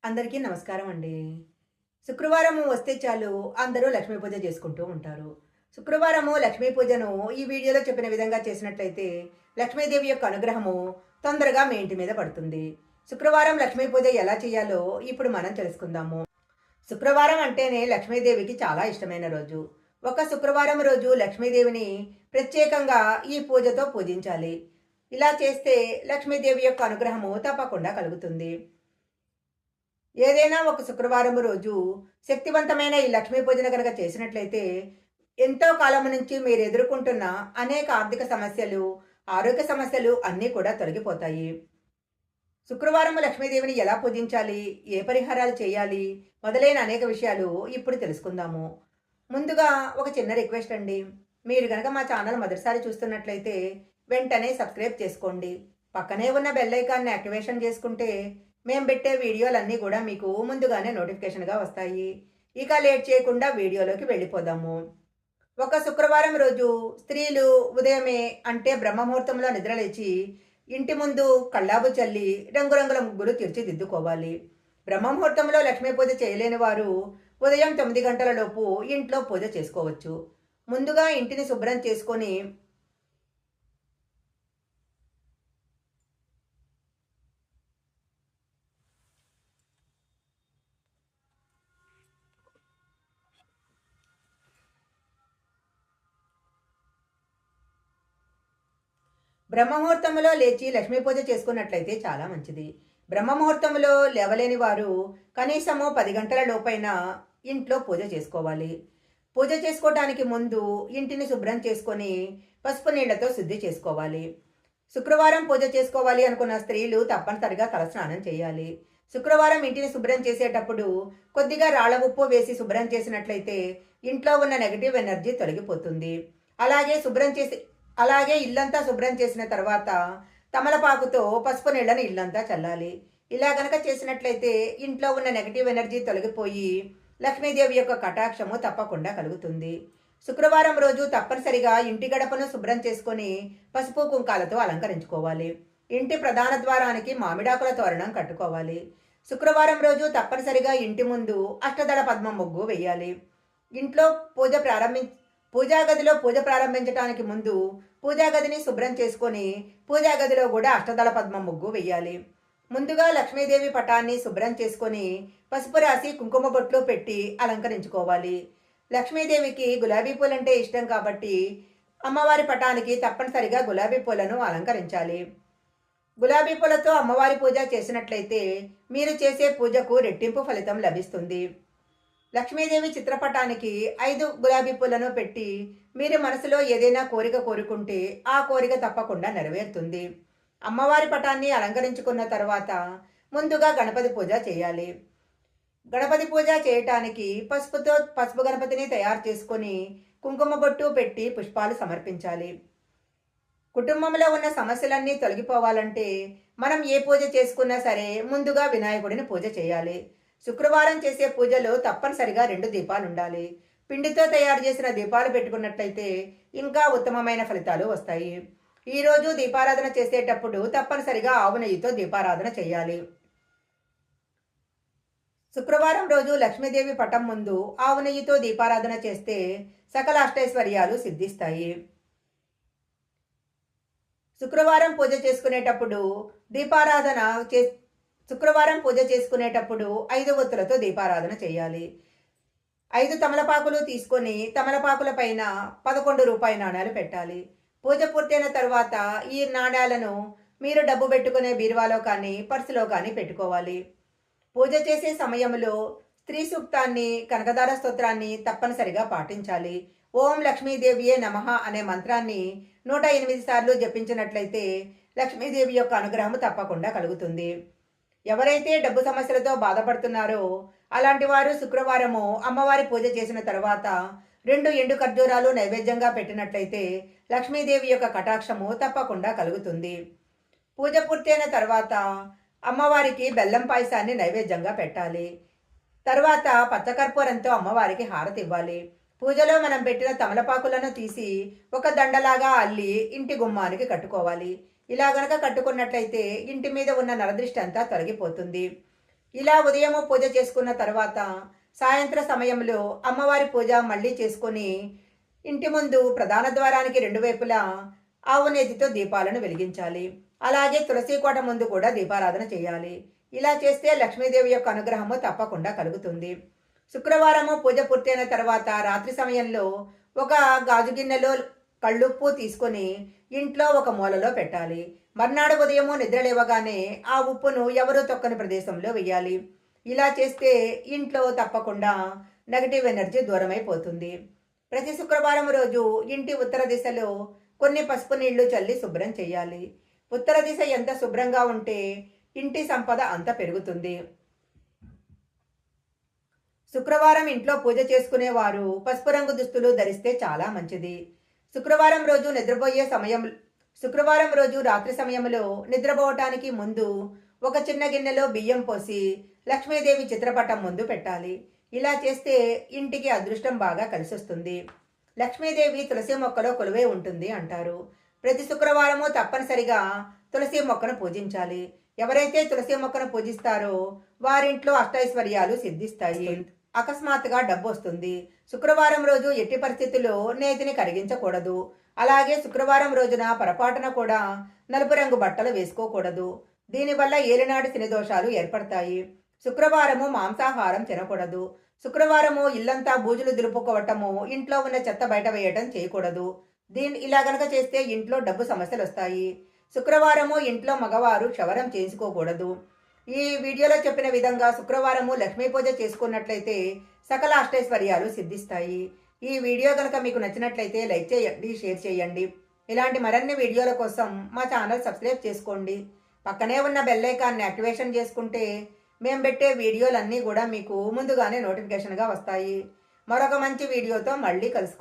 అందరికీ నమస్కారం అండి. శుక్రవారం వస్తే చాలు అందరూ లక్ష్మీ పూజ చేసుకుంటూ ఉంటారు. శుక్రవారము లక్ష్మీ పూజను ఈ వీడియోలో చెప్పిన విధంగా చేసినట్లయితే లక్ష్మీదేవి యొక్క అనుగ్రహము తొందరగా మీ ఇంటి మీద పడుతుంది. శుక్రవారం లక్ష్మీ పూజ ఎలా చేయాలో ఇప్పుడు మనం తెలుసుకుందాము. శుక్రవారం అంటేనే లక్ష్మీదేవికి చాలా ఇష్టమైన రోజు. ఒక శుక్రవారం రోజు లక్ష్మీదేవిని ప్రత్యేకంగా ఈ పూజతో పూజించాలి. ఇలా చేస్తే లక్ష్మీదేవి యొక్క అనుగ్రహము తప్పకుండా కలుగుతుంది. ఏదైనా ఒక శుక్రవారం రోజు శక్తివంతమైన ఈ లక్ష్మీ పూజను కనుక చేసినట్లయితే ఎంతో కాలం నుంచి మీరు ఎదుర్కొంటున్న అనేక ఆర్థిక సమస్యలు, ఆరోగ్య సమస్యలు అన్నీ కూడా తొలగిపోతాయి. శుక్రవారం లక్ష్మీదేవిని ఎలా పూజించాలి, ఏ పరిహారాలు చేయాలి మొదలైన అనేక విషయాలు ఇప్పుడు తెలుసుకుందాము. ముందుగా ఒక చిన్న రిక్వెస్ట్ అండి. మీరు కనుక మా ఛానల్ మొదటిసారి చూస్తున్నట్లయితే వెంటనే సబ్స్క్రైబ్ చేసుకోండి. పక్కనే ఉన్న బెల్ ఐకాన్ని యాక్టివేషన్ చేసుకుంటే మేము పెట్టే వీడియోలన్నీ కూడా మీకు ముందుగానే నోటిఫికేషన్గా వస్తాయి. ఇక లేట్ చేయకుండా వీడియోలోకి వెళ్ళిపోదాము. ఒక శుక్రవారం రోజు స్త్రీలు ఉదయమే అంటే బ్రహ్మముహూర్తంలో నిద్రలేచి ఇంటి ముందు కళ్ళాబు చల్లి రంగురంగుల ముగ్గులు తీర్చిదిద్దుకోవాలి. బ్రహ్మముహూర్తంలో లక్ష్మీ పూజ చేయలేని వారు ఉదయం 9 గంటల లోపు ఇంట్లో పూజ చేసుకోవచ్చు. ముందుగా ఇంటిని శుభ్రం చేసుకొని బ్రహ్మముహూర్తంలో లేచి లక్ష్మీ పూజ చేసుకున్నట్లయితే చాలా మంచిది. బ్రహ్మముహూర్తంలో లేవలేని వారు కనీసము 10 గంటల లోపైన ఇంట్లో పూజ చేసుకోవాలి. పూజ చేసుకోవడానికి ముందు ఇంటిని శుభ్రం చేసుకొని పసుపు నీళ్లతో శుద్ధి చేసుకోవాలి. శుక్రవారం పూజ చేసుకోవాలి అనుకున్న స్త్రీలు తప్పనిసరిగా తలస్నానం చేయాలి. శుక్రవారం ఇంటిని శుభ్రం చేసేటప్పుడు కొద్దిగా రాళ్ల ఉప్పు వేసి శుభ్రం చేసినట్లయితే ఇంట్లో ఉన్న నెగటివ్ ఎనర్జీ తొలగిపోతుంది. అలాగే ఇల్లంతా శుభ్రం చేసిన తర్వాత తమలపాకుతో పసుపు నీళ్లను ఇల్లంతా చల్లాలి. ఇలా గనక చేసినట్లయితే ఇంట్లో ఉన్న నెగటివ్ ఎనర్జీ తొలగిపోయి లక్ష్మీదేవి యొక్క కటాక్షము తప్పకుండా కలుగుతుంది. శుక్రవారం రోజు తప్పనిసరిగా ఇంటి గడపను శుభ్రం చేసుకొని పసుపు కుంకాలతో అలంకరించుకోవాలి. ఇంటి ప్రధాన ద్వారానికి మామిడాకుల తోరణం కట్టుకోవాలి. శుక్రవారం రోజు తప్పనిసరిగా ఇంటి ముందు అష్టదళ పద్మం ముగ్గు వేయాలి. ఇంట్లో పూజా గదిలో పూజ ప్రారంభించడానికి ముందు పూజా గదిని శుభ్రం చేసుకొని పూజా గదిలో కూడా అష్టదళ పద్మం ముగ్గు వేయాలి. ముందుగా లక్ష్మీదేవి పటాన్ని శుభ్రం చేసుకొని పసుపు రాసి కుంకుమ బొట్లు పెట్టి అలంకరించుకోవాలి. లక్ష్మీదేవికి గులాబీ పూలంటే ఇష్టం కాబట్టి అమ్మవారి పటానికి తప్పనిసరిగా గులాబీ పూలను అలంకరించాలి. గులాబీ పూలతో అమ్మవారి పూజ చేసినట్లయితే మీరు చేసే పూజకు రెట్టింపు ఫలితం లభిస్తుంది. లక్ష్మీదేవి చిత్రపటానికి 5 గులాబీ పూలను పెట్టి మీరు మనసులో ఏదైనా కోరిక కోరుకుంటే ఆ కోరిక తప్పకుండా నెరవేరుతుంది. అమ్మవారి పటాన్ని అలంకరించుకున్న తర్వాత ముందుగా గణపతి పూజ చేయాలి. గణపతి పూజ చేయటానికి పసుపు గణపతిని తయారు చేసుకొని కుంకుమ బొట్టు పెట్టి పుష్పాలు సమర్పించాలి. కుటుంబంలో ఉన్న సమస్యలన్నీ తొలగిపోవాలంటే మనం ఏ పూజ చేసుకున్నా సరే ముందుగా వినాయకుడిని పూజ చేయాలి. శుక్రవారం చేసే పూజలో తప్పనిసరిగా 2 దీపాలు ఉండాలి. పిండితో తయారు చేసిన దీపాలు పెట్టుకున్నట్లయితే ఇంకా ఉత్తమమైన ఫలితాలు వస్తాయి. ఈరోజు దీపారాధన చేసేటప్పుడు తప్పనిసరిగా ఆవు నెయ్యితో దీపారాధన చేయాలి. శుక్రవారం రోజు లక్ష్మీదేవి పటం ముందు ఆవు నెయ్యితో దీపారాధన చేస్తే సకల అష్టైశ్వర్యాలు సిద్ధిస్తాయి. శుక్రవారం పూజ చేసుకునేటప్పుడు శుక్రవారం పూజ చేసుకునేటప్పుడు 5 ఒత్తులతో దీపారాధన చేయాలి. 5 తమలపాకులు తీసుకొని తమలపాకుల పైన 11 రూపాయి నాణ్యాలు పెట్టాలి. పూజ పూర్తయిన తర్వాత ఈ నాణ్యాలను మీరు డబ్బు పెట్టుకునే బీరువాలో కానీ పర్సులో కానీ పెట్టుకోవాలి. పూజ చేసే సమయంలో స్త్రీ సూక్తాన్ని, కనకదార స్తోత్రాన్ని తప్పనిసరిగా పాటించాలి. ఓం లక్ష్మీదేవియే నమః అనే మంత్రాన్ని 108 సార్లు జపించినట్లయితే లక్ష్మీదేవి యొక్క అనుగ్రహం తప్పకుండా కలుగుతుంది. ఎవరైతే డబ్బు సమస్యలతో బాధపడుతున్నారో అలాంటి వారు శుక్రవారము అమ్మవారి పూజ చేసిన తర్వాత 2 ఎండు ఖర్జూరాలు నైవేద్యంగా పెట్టినట్లయితే లక్ష్మీదేవి యొక్క కటాక్షము తప్పకుండా కలుగుతుంది. పూజ పూర్తయిన తర్వాత అమ్మవారికి బెల్లం పాయసాన్ని నైవేద్యంగా పెట్టాలి. తర్వాత పచ్చకర్పూరంతో అమ్మవారికి హారతి ఇవ్వాలి. పూజలో మనం పెట్టిన తమలపాకులను తీసి ఒక దండలాగా అల్లి ఇంటి గుమ్మానికి కట్టుకోవాలి. ఇలా గనక కట్టుకున్నట్లయితే ఇంటి మీద ఉన్న నరదృష్టి అంతా తొలగిపోతుంది. ఇలా ఉదయము పూజ చేసుకున్న తర్వాత సాయంత్ర సమయంలో అమ్మవారి పూజ మళ్ళీ చేసుకొని ఇంటి ముందు ప్రధాన ద్వారానికి రెండు వైపులా ఆవు నేతితో దీపాలను వెలిగించాలి. అలాగే తులసి కోట ముందు కూడా దీపారాధన చేయాలి. ఇలా చేస్తే లక్ష్మీదేవి యొక్క అనుగ్రహము తప్పకుండా కలుగుతుంది. శుక్రవారము పూజ పూర్తయిన తర్వాత రాత్రి సమయంలో ఒక గాజు గిన్నెలో కళ్ళుప్పు తీసుకొని ఇంట్లో ఒక మూలలో పెట్టాలి. మర్నాడు ఉదయము నిద్ర లేవగానే ఆ ఉప్పును ఎవరూ తొక్కని ప్రదేశంలో వేయాలి. ఇలా చేస్తే ఇంట్లో తప్పకుండా నెగటివ్ ఎనర్జీ దూరమైపోతుంది. ప్రతి శుక్రవారం రోజు ఇంటి ఉత్తర దిశలో కొన్ని పసుపు నీళ్లు చల్లి శుభ్రం చేయాలి. ఉత్తర దిశ ఎంత శుభ్రంగా ఉంటే ఇంటి సంపద అంత పెరుగుతుంది. శుక్రవారం ఇంట్లో పూజ చేసుకునేవారు పసుపు రంగు దుస్తులు ధరిస్తే చాలా మంచిది. శుక్రవారం రోజు శుక్రవారం రోజు రాత్రి సమయంలో నిద్రపోవటానికి ముందు ఒక చిన్న గిన్నెలో బియ్యం పోసి లక్ష్మీదేవి చిత్రపటం ముందు పెట్టాలి. ఇలా చేస్తే ఇంటికి అదృష్టం బాగా కలిసొస్తుంది. లక్ష్మీదేవి తులసి మొక్కలో కొలువై ఉంటుంది అంటారు. ప్రతి శుక్రవారము తప్పనిసరిగా తులసి మొక్కను పూజించాలి. ఎవరైతే తులసి మొక్కను పూజిస్తారో వారింట్లో అష్టైశ్వర్యాలు సిద్ధిస్తాయి. అకస్మాత్తుగా డబ్బు వస్తుంది. శుక్రవారం రోజు ఎట్టి పరిస్థితుల్లో నేతిని కరిగించకూడదు. అలాగే శుక్రవారం రోజున పొరపాటున కూడా నలుపు రంగు బట్టలు వేసుకోకూడదు. దీనివల్ల ఏలినాటి శని దోషాలు ఏర్పడతాయి. శుక్రవారము మాంసాహారం తినకూడదు. శుక్రవారము ఇల్లంతా బూజులు దులుపుకోవటము, ఇంట్లో ఉన్న చెత్త బయట వేయటం చేయకూడదు. ఇలా గనక చేస్తే ఇంట్లో డబ్బు సమస్యలు వస్తాయి. శుక్రవారము ఇంట్లో మగవారు క్షవరం చేసుకోకూడదు. ఈ వీడియోలో చెప్పిన విధంగా శుక్రవారము లక్ష్మీ పూజ చేసుకున్నట్లయితే సకల అష్టైశ్వర్యాలు సిద్ధిస్తాయి. ఈ వీడియో కనుక మీకు నచ్చినట్లయితే లైక్ చేయండి, షేర్ చేయండి. ఇలాంటి మరిన్ని వీడియోల కోసం మా ఛానల్ సబ్స్క్రైబ్ చేసుకోండి. పక్కనే ఉన్న బెల్ ఐకాన్ని యాక్టివేషన్ చేసుకుంటే మేము పెట్టే వీడియోలన్నీ కూడా మీకు ముందుగానే నోటిఫికేషన్గా వస్తాయి. మరొక మంచి వీడియోతో మళ్ళీ కలుసుకుంటాం.